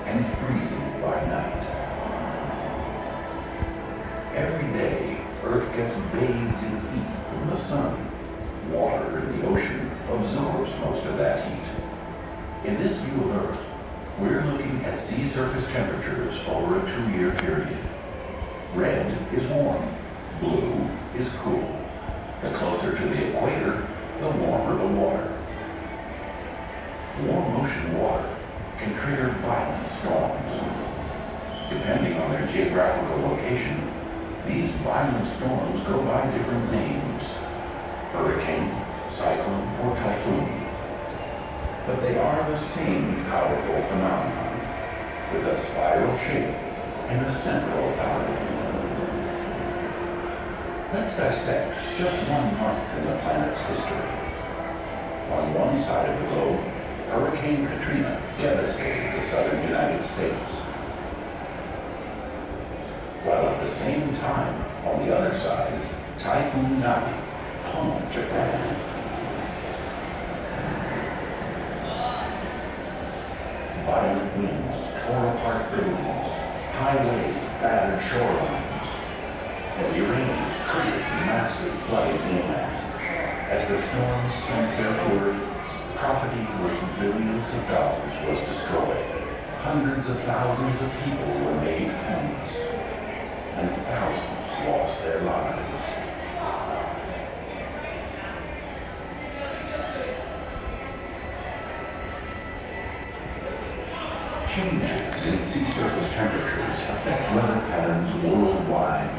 and freezing by night. Every day, Earth gets bathed in heat from the sun. Water in the ocean absorbs most of that heat. In this view of Earth, we're looking at sea surface temperatures over a 2-year period. Red is warm, blue is cool. The closer to the equator, the warmer the water. Warm ocean water can trigger violent storms. Depending on their geographical location, these violent storms go by different names: hurricane, cyclone, or typhoon. But they are the same powerful phenomenon, with a spiral shape and a central outlet. Let's dissect just 1 month in the planet's history. On one side of the globe, Hurricane Katrina devastated the southern United States. While at the same time, on the other side, Typhoon Nagi pummeled Japan. Violent winds tore apart buildings, highways battered shorelines. Heavy rains created massive flooding inland. As the storms spent their fury, property worth billions of dollars was destroyed. Hundreds of thousands of people were made homeless, and thousands lost their lives. Changes in sea surface temperatures affect weather patterns worldwide.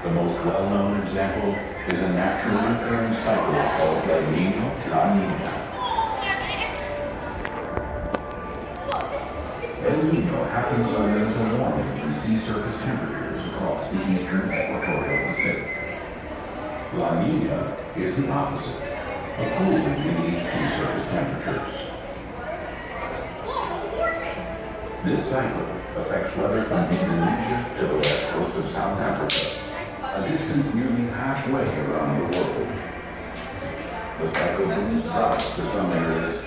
The most well-known example is a naturally occurring cycle called La Nina. El Nino happens when there is a warming in sea surface temperatures across the eastern equatorial Pacific. La Nina is the opposite, a cooling in these sea surface temperatures. This cycle affects weather from Indonesia to the west coast of South Africa, a distance nearly halfway around the world. The cycle brings droughts to some areas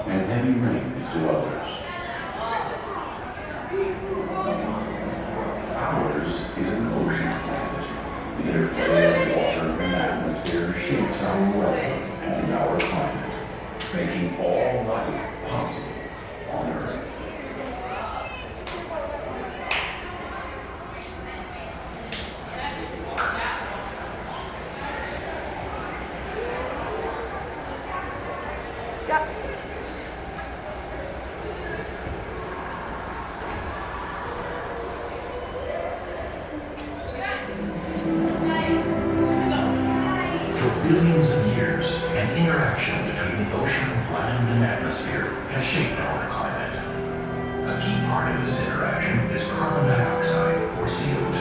and heavy rains to others. Ours is an ocean planet. The interplay of water and atmosphere shapes our weather and our climate, making all life possible on Earth. Billions of years, an interaction between the ocean, land, and atmosphere has shaped our climate. A key part of this interaction is carbon dioxide, or CO2.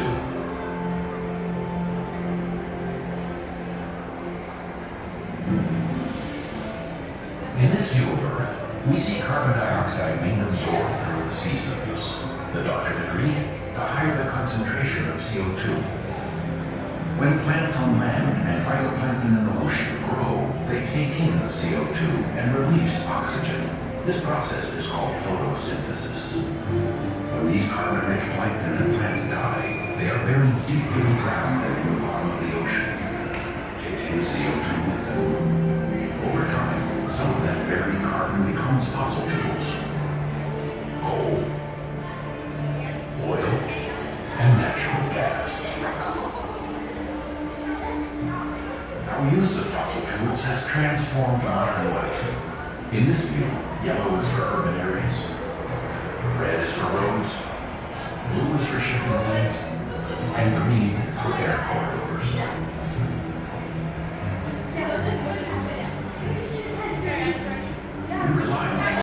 In this view of Earth, we see carbon dioxide being absorbed through the seasons. The darker the green, the higher the concentration of CO2. When plants on land and phytoplankton in the ocean grow, they take in CO2 and release oxygen. This process is called photosynthesis. When these carbon-rich plankton and plants die, they are buried deep in the ground and in the bottom of the ocean, taking CO2 with them. Over time, some of that buried carbon becomes fossil fuels: coal, oil, and natural gas. Our use of fossil fuels has transformed modern life. In this view, yellow is for urban areas, red is for roads, blue is for shipping lanes, and green for air corridors.